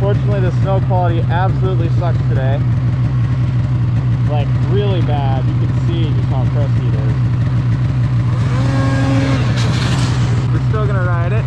Unfortunately, the snow quality absolutely sucks today. Like, really bad. You can see just how crusty it is. We're still gonna ride it.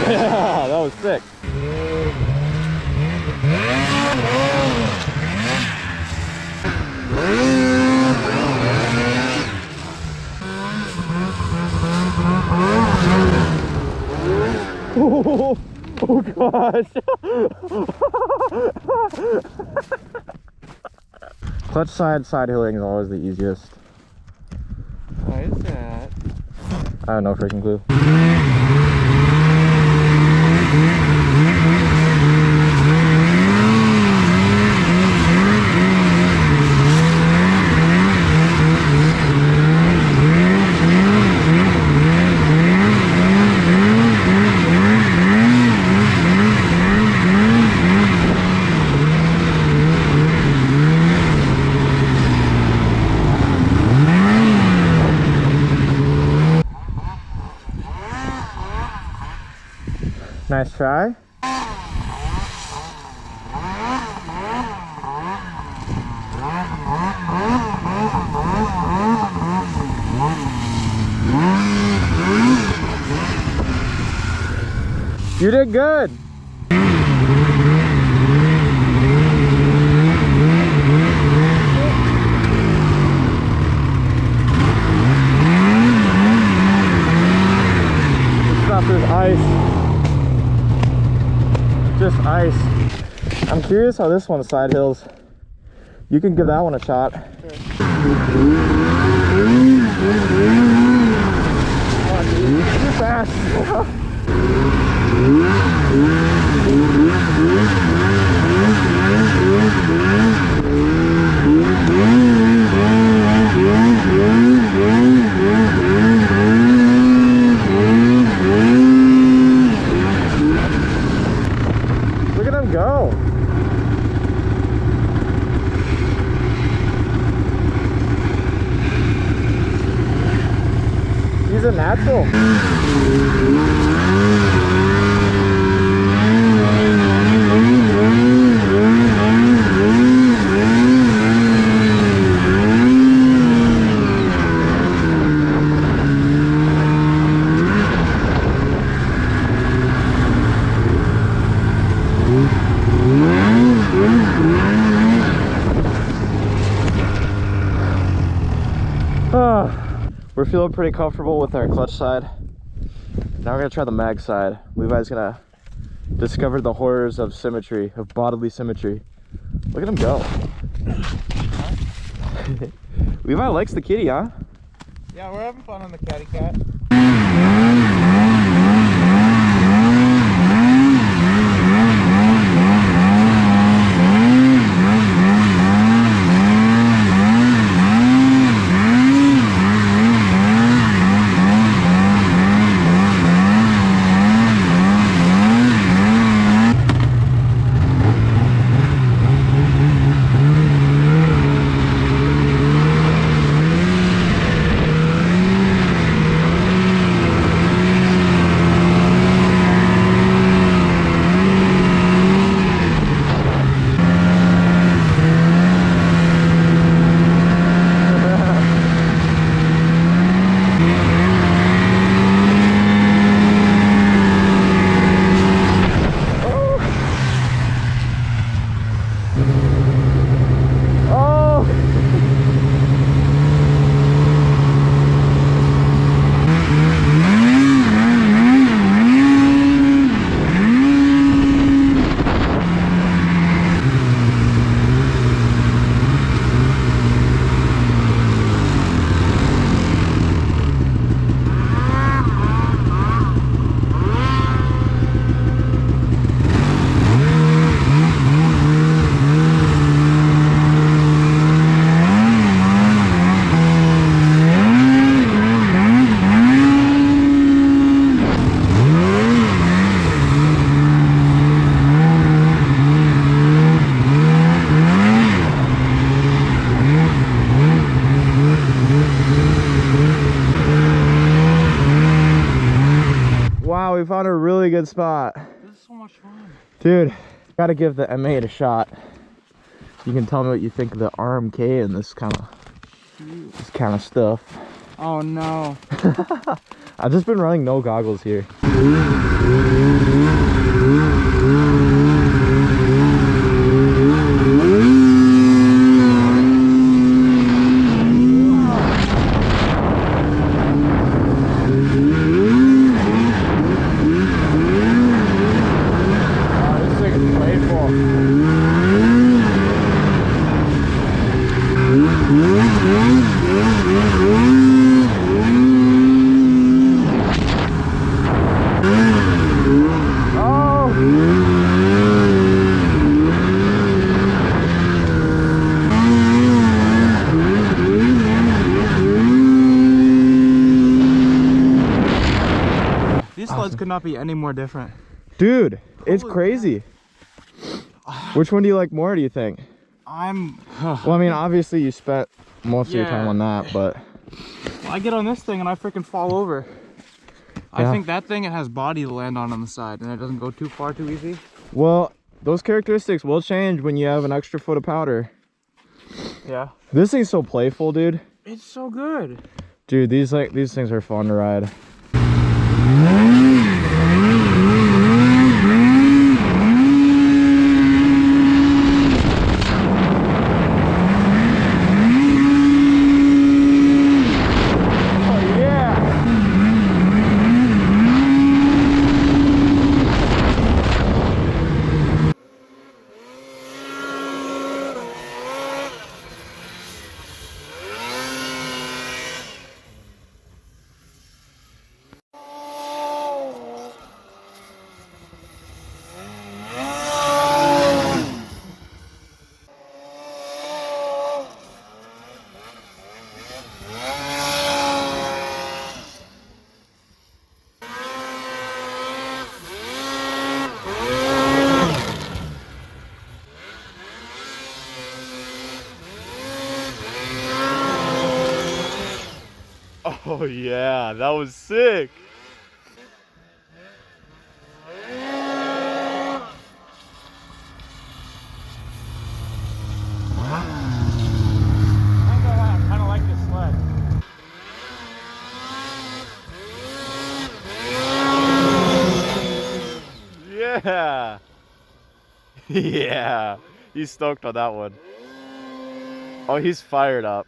Yeah, that was sick. Oh gosh. Clutch side hilling is always the easiest. Why is that? I have no freaking clue. Nice try. You did good. Stuff is ice. Just ice. I'm curious how this one side hills. You can give that one a shot. Sure. Oh, dude, too fast. Look at them go. He's a natural. We're feeling pretty comfortable with our clutch side. Now we're gonna try the mag side. Levi's gonna discover the horrors of symmetry, of bodily symmetry. Look at him go. Levi likes the kitty, huh? Yeah, we're having fun on the catty cat. good spot. This is so much fun. Dude, gotta give the M8 a shot. You can tell me what you think of the RMK and this kind of stuff. Oh no. I've just been running no goggles here. These sleds could not be any more different. Dude, it's crazy. Which one do you like more, do you think? Well, I mean, obviously you spent most of your time on that, but... I get on this thing and I freaking fall over. I think that thing, it has body to land on the side and it doesn't go too far too easy. Well, those characteristics will change when you have an extra foot of powder. Yeah. This thing's so playful, dude. It's so good. Dude, these things are fun to ride. Oh yeah, that was sick. I kind of like this sled. Yeah. Yeah. He's stoked on that one. Oh, he's fired up.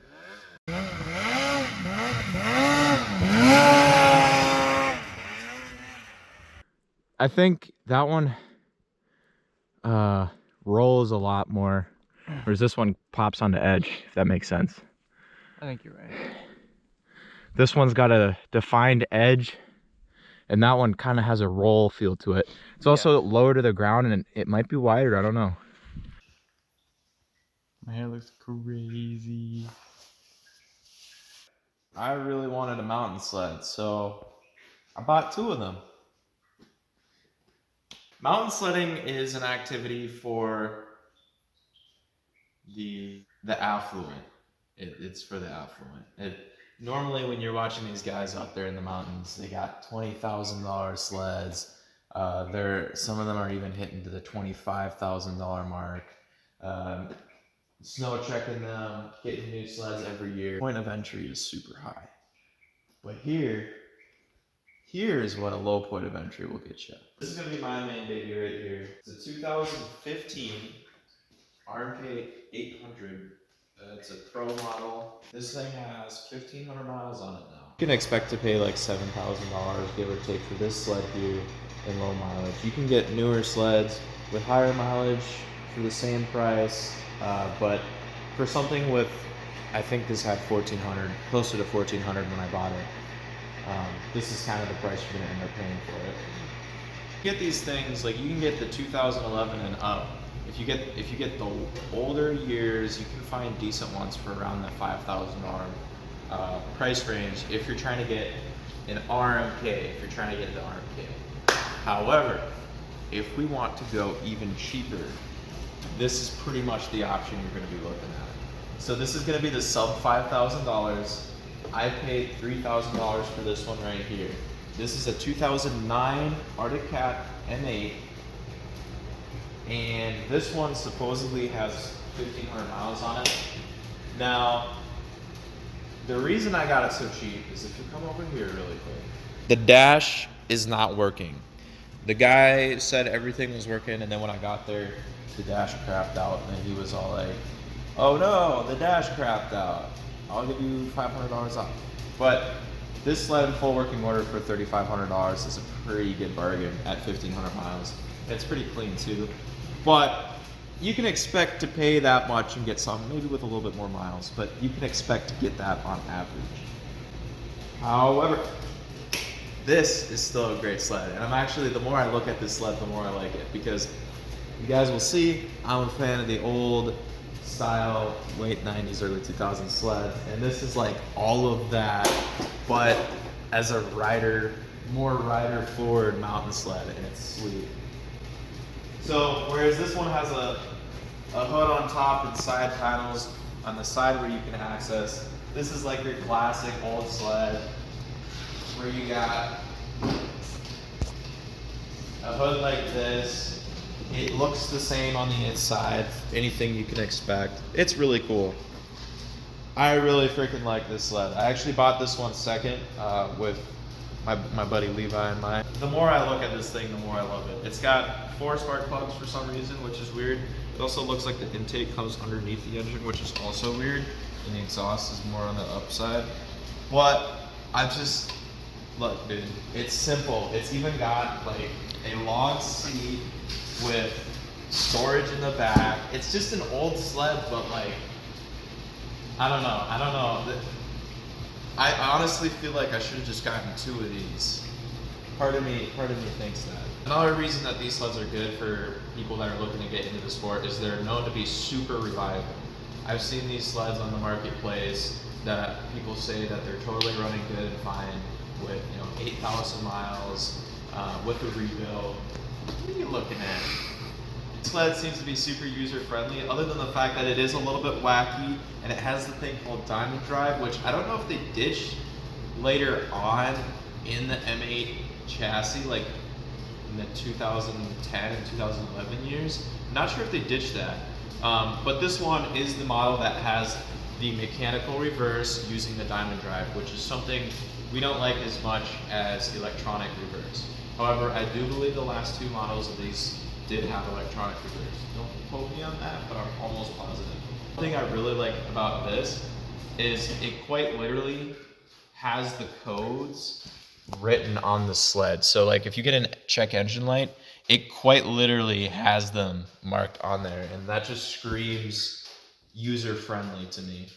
I think that one rolls a lot more, whereas this one pops on the edge, if that makes sense. I think you're right. This one's got a defined edge, and that one kind of has a roll feel to it. It's also lower to the ground, and it might be wider, I don't know. My hair looks crazy. I really wanted a mountain sled, so I bought 2 of them. Mountain sledding is an activity for the affluent. It's for the affluent. Normally when you're watching these guys out there in the mountains, they got $20,000 sleds. Some of them are even hitting to the $25,000 mark. Snow checking them, getting new sleds every year. Point of entry is super high. But here is what a low point of entry will get you. This is going to be my main baby right here. It's a 2015 RMK 800. It's a Pro model. This thing has 1,500 miles on it now. You can expect to pay like $7,000, give or take, for this sled here in low mileage. You can get newer sleds with higher mileage for the same price, but for something with, I think this had 1,400, closer to 1,400 when I bought it. This is kind of the price you're going to end up paying for it. You get these things, like you can get the 2011 and up. If you get the older years, you can find decent ones for around the $5,000 price range if you're trying to get an RMK, if you're trying to get the RMK. However, if we want to go even cheaper, this is pretty much the option you're going to be looking at. So this is going to be the sub $5,000. I paid $3,000 for this one right here. This is a 2009 Arctic Cat M8. And this one supposedly has 1,500 miles on it. Now, the reason I got it so cheap is if you come over here really quick. The dash is not working. The guy said everything was working, and then when I got there, the dash crapped out, and he was all like, oh no, the dash crapped out. I'll give you $500 off. But this sled in full working order for $3,500 is a pretty good bargain at 1,500 miles. It's pretty clean too. But you can expect to pay that much and get some, maybe with a little bit more miles, but you can expect to get that on average. However, this is still a great sled. And I'm actually, the more I look at this sled, the more I like it, because you guys will see, I'm a fan of the old style, late 90s, early 2000s sled. And this is like all of that, but as a rider, more rider forward mountain sled, and it's sweet. So, whereas this one has a hood on top and side panels on the side where you can access, this is like your classic old sled where you got a hood like this. It looks the same on the inside, anything you can expect. It's really cool. I really freaking like this sled. I actually bought this one second with my buddy Levi and mine. The more I look at this thing, the more I love it. It's got 4 spark plugs for some reason, which is weird. It also looks like the intake comes underneath the engine, which is also weird. And the exhaust is more on the upside. But I just, look dude, it's simple. It's even got like a long seat with storage in the back. It's just an old sled, but like, I don't know. I honestly feel like I should have just gotten 2 of these. Part of me thinks that. Another reason that these sleds are good for people that are looking to get into the sport is they're known to be super reliable. I've seen these sleds on the marketplace that people say that they're totally running good and fine with 8,000 miles, with a rebuild. What are you looking at? This sled seems to be super user friendly, other than the fact that it is a little bit wacky, and it has the thing called Diamond Drive, which I don't know if they ditched later on in the M8 chassis, like in the 2010 and 2011 years. I'm not sure if they ditched that, but this one is the model that has the mechanical reverse using the Diamond Drive, which is something we don't like as much as electronic reverse. However, I do believe the last 2 models of these did have electronic reverse. Don't quote me on that, but I'm almost positive. One thing I really like about this is it quite literally has the codes written on the sled. So like if you get a check engine light, it quite literally has them marked on there, and that just screams user friendly to me.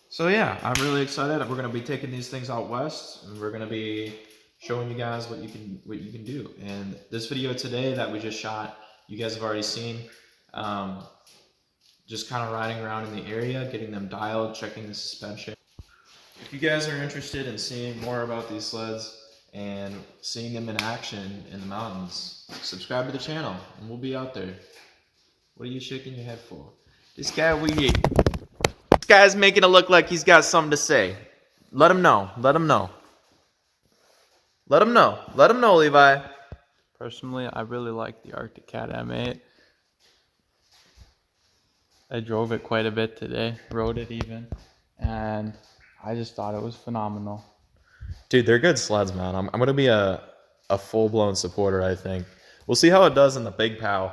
So yeah, I'm really excited. We're gonna be taking these things out west, and we're gonna be showing you guys what you can do. And this video today that we just shot, you guys have already seen. Just kind of riding around in the area, getting them dialed, checking the suspension. If you guys are interested in seeing more about these sleds and seeing them in action in the mountains, subscribe to the channel and we'll be out there. What are you shaking your head for? This guy's making it look like he's got something to say. Let him know. Let him know. Let him know. Let him know, Levi. Personally, I really like the Arctic Cat M8. I drove it quite a bit today, rode it even, and I just thought it was phenomenal. Dude, they're good sleds, man. I'm going to be a full-blown supporter, I think. We'll see how it does in the Big Pow.